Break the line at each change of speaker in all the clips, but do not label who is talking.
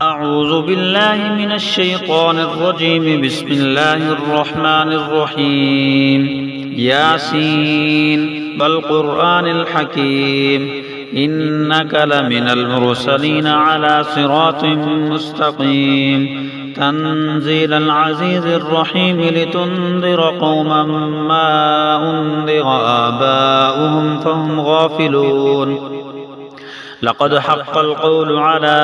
أعوذ بالله من الشيطان الرجيم. بسم الله الرحمن الرحيم. ياسين والقرآن الحكيم إنك لمن المرسلين على صراط مستقيم تنزيل العزيز الرحيم لتنذر قوما ما أنذر آباؤهم فهم غافلون. لقد حق القول على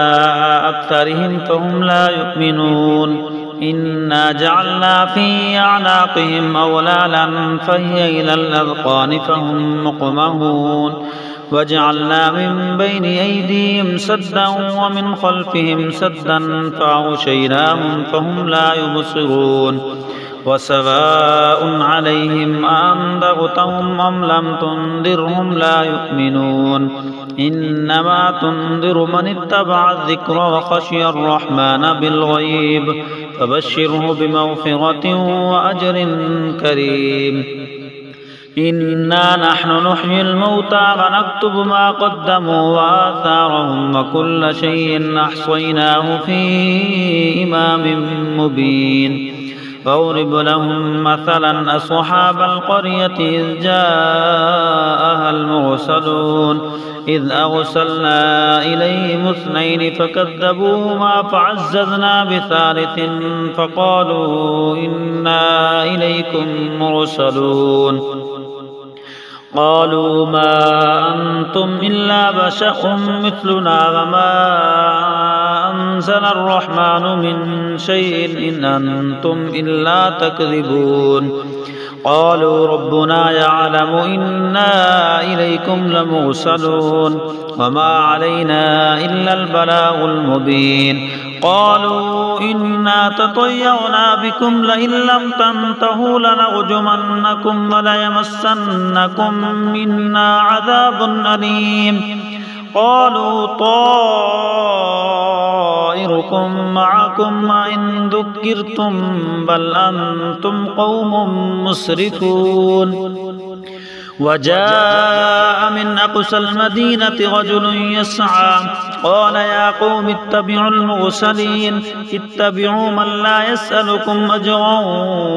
أكثرهم فهم لا يؤمنون. إنا جعلنا في أعناقهم أغلالا فهي إلى الأذقان فهم مقمحون. وجعلنا من بين أيديهم سدا ومن خلفهم سدا فأغشيناهم فهم لا يبصرون. وسواء عليهم أأنذرتهم أم لم تنذرهم لا يؤمنون. إنما تنذر من اتبع الذكر وخشي الرحمن بالغيب فبشره بمغفرة وأجر كريم. إنا نحن نحيي الموتى ونكتب ما قدموا وآثارهم وكل شيء أحصيناه في إمام مبين. واضرب لهم مثلا أصحاب القرية إذ جاءها المرسلون إذ أرسلنا إليهم اثنين فكذبوهما فعززنا بثالث فقالوا إنا إليكم مرسلون. قالوا ما أنتم إلا بشر مثلنا وما أنزل الرحمن من شيء إن أنتم إلا تكذبون. قالوا ربنا يعلم إنا إليكم لمرسلون وما علينا إلا البلاغ المبين. قالوا إنا تطيرنا بكم لئن لم تنتهوا لنرجمنكم وليمسنكم منا عذاب أليم. قالوا طائركم معكم إن ذكرتم بل أنتم قوم مسرفون. وجاء من أقصى المدينة رجل يسعى قال يا قوم اتبعوا المرسلين اتبعوا من لا يسألكم أجرا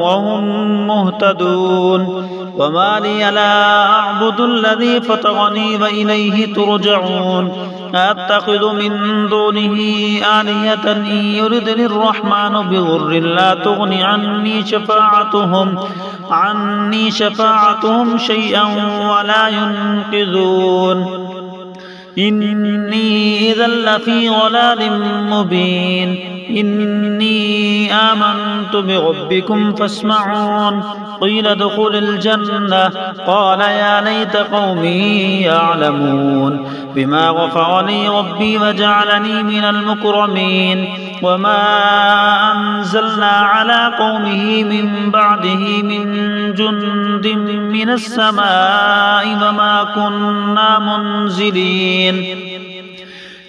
وهم مهتدون. وما لي لا أعبد الذي فطرني وإليه ترجعون. أتخذ من دونه آلهة إن يردني الرحمن بضر لا تغن عني شفاعتهم شيئا ولا ينقذون. إني إذا لفي ضلال مبين. إني آمنت بربكم فاسمعون. قيل ادخل الجنة قال يا ليت قومي يعلمون بما غفر لي ربي وجعلني من المكرمين. وما أنزلنا على قومه من بعده من جند من السماء وما كنا منزلين.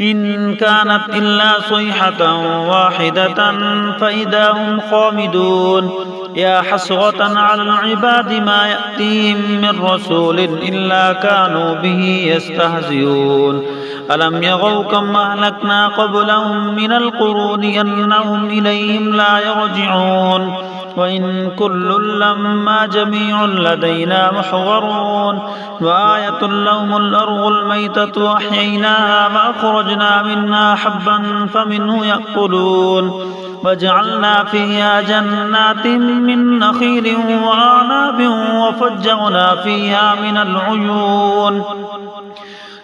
إن كانت إلا صيحة واحدة فإذا هم خامدون. يا حسرة على العباد ما يأتيهم من رسول إلا كانوا به يستهزئون. ألم يروا كم أهلكنا قبلهم من القرون أنهم إليهم لا يرجعون. وإن كل لما جميع لدينا محضرون. وآية لهم الأرض الميتة أحييناها وأخرجنا منها حبا فمنه يأكلون. وجعلنا فيها جنات من نخيل وأعناب وفجرنا فيها من العيون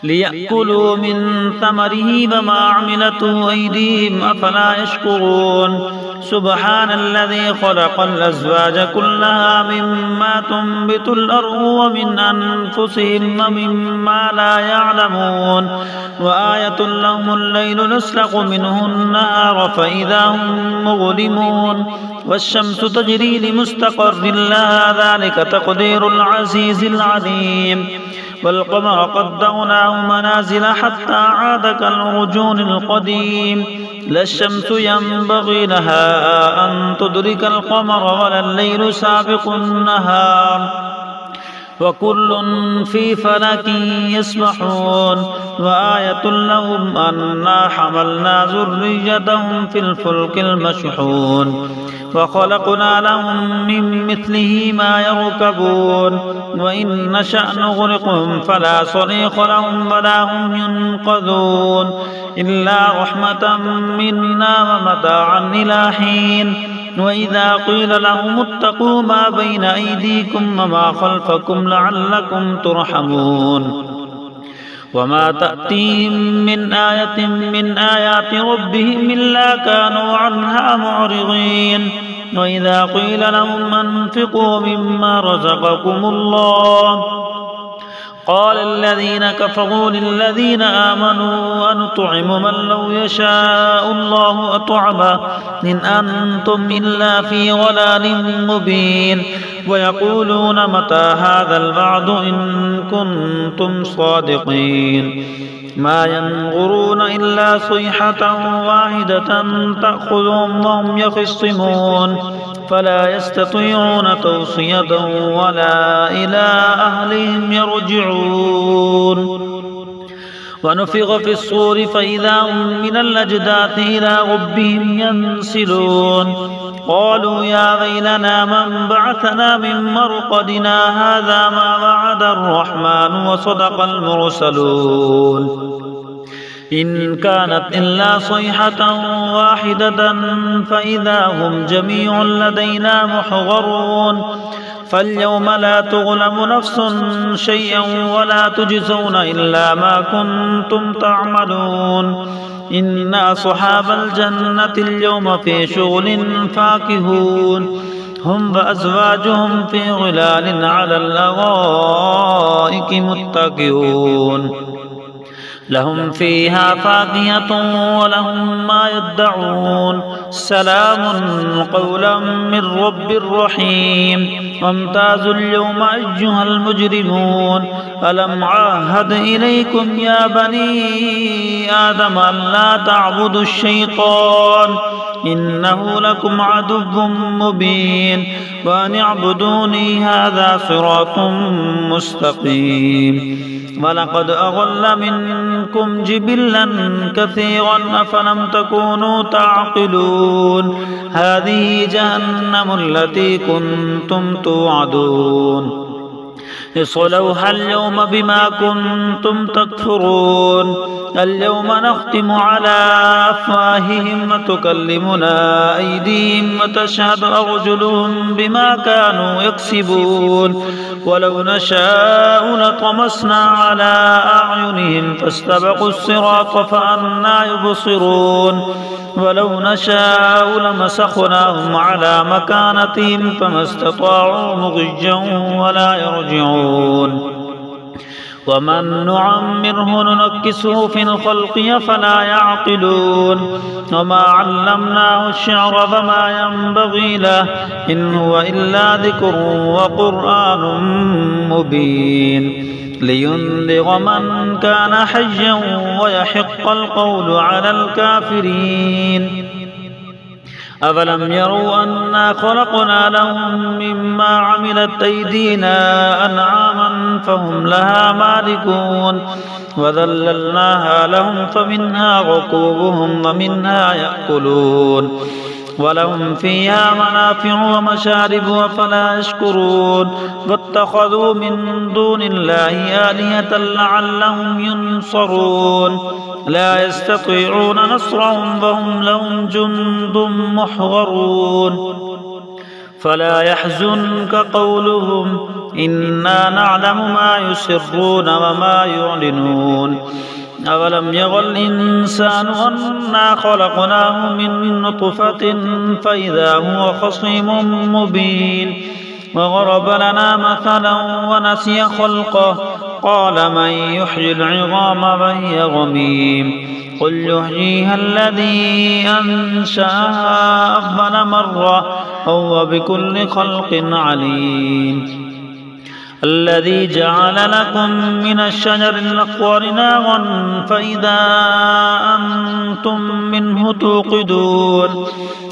ليأكلوا من ثمره وما عملته أيديهم أفلا يشكرون. سبحان الذي خلق الأزواج كلها مما تنبت الأرض ومن أنفسهم ومما لا يعلمون. وآية لهم الليل نسلخ منه النهار فإذا هم مظلمون. والشمس تجري لمستقر لها ذلك تقدير العزيز العليم. والقمر قدرناه منازل حتى عاد كالعرجون القديم. لا الشمس ينبغي لها أن تدرك القمر ولا الليل سابق النهار وكل في فلك يسبحون وآية لهم أنا حملنا ذريتهم في الفلك المشحون وخلقنا لهم من مثله ما يركبون وإن نشأ نغرقهم فلا صريخ لهم ولا هم ينقذون إلا رحمة منا ومتاعا إلى حين وإذا قيل لهم اتقوا ما بين أيديكم وما خلفكم لعلكم ترحمون وما تأتيهم من آية من آيات ربهم إلا كانوا عنها معرضين وإذا قيل لهم أنفقوا مما رزقكم الله قال الذين كفروا للذين آمنوا أنطعم من لو يشاء الله أطعمه إن أنتم إلا في ضلال مبين ويقولون متى هذا الوعد إن كنتم صادقين ما ينظرون إلا صيحة واحدة تأخذهم وهم يخصمون فلا يستطيعون توصية ولا إلى أهلهم يرجعون ونفخ في الصور فإذا هم من الأجداث إلى ربهم ينسلون قالوا يا ويلنا من بعثنا من مرقدنا هذا ما وعد الرحمن وصدق المرسلون إن كانت إلا صيحة واحدة فإذا هم جميع لدينا محضرون فاليوم لا تظلم نفس شيئا ولا تجزون إلا ما كنتم تعملون إن أصحاب الجنة اليوم في شغل فاكهون هم وأزواجهم في ظلال على الأرائك متكئون لهم فيها فاكهة ولهم ما يدعون سلام قولا من رب رحيم وامتازوا اليوم أيها المجرمون ألم عاهد إليكم يا بني آدم أن لا تعبدوا الشيطان إنه لكم عدو مبين وأن اعبدوني هذا صراط مستقيم ولقد أضل منكم جبلا كثيرا أفلم تكونوا تعقلون هذه جهنم التي كنتم توعدون اصلوها اليوم بما كنتم تكفرون اليوم نختم على أفواههم وتكلمنا أيديهم وتشهد أرجلهم بما كانوا يكسبون ولو نشاء لطمسنا على أعينهم فاستبقوا الصراط فأنى يبصرون ولو نشاء لمسخناهم على مكانتهم فما استطاعوا مضجا ولا يرجعون ومن نعمره ننكسه في الخلق فلا يعقلون وما علمناه الشعر فما ينبغي له إن هو إلا ذكر وقرآن مبين لينذر من كان حيا ويحق القول على الكافرين أفلم يروا أنا خلقنا لهم مما عملت أيدينا أنعاما فهم لها مالكون وذللناها لهم فمنها ركوبهم ومنها يأكلون ولهم فيها منافع ومشارب أفلا يشكرون واتخذوا من دون الله آلهة لعلهم ينصرون لا يستطيعون نصرهم وهم لهم جند محضرون فلا يحزنك قولهم إنا نعلم ما يسرون وما يعلنون أولم ير الإنسان أنا خلقناه من نطفة فإذا هو خصيم مبين وضرب لنا مثلا ونسي خلقه قال من يحيي العظام وهي رميم قل يحييها الذي أنشأها أول مرة وهو بكل خلق عليم الذي جعل لكم من الشجر الأخضر نارا فإذا أنتم منه توقدون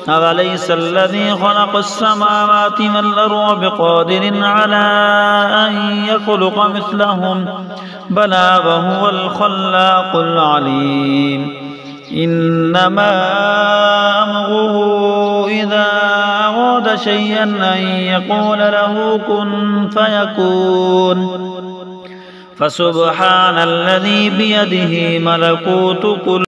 أوليس الذي خلق السماوات والأرض بقادر على أن يخلق مثلهم بلى وهو الخلاق العليم إنما أمره إذا أراد شيئا أن يقول له كن فيكون فسبحان الذي بيده ملكوت كل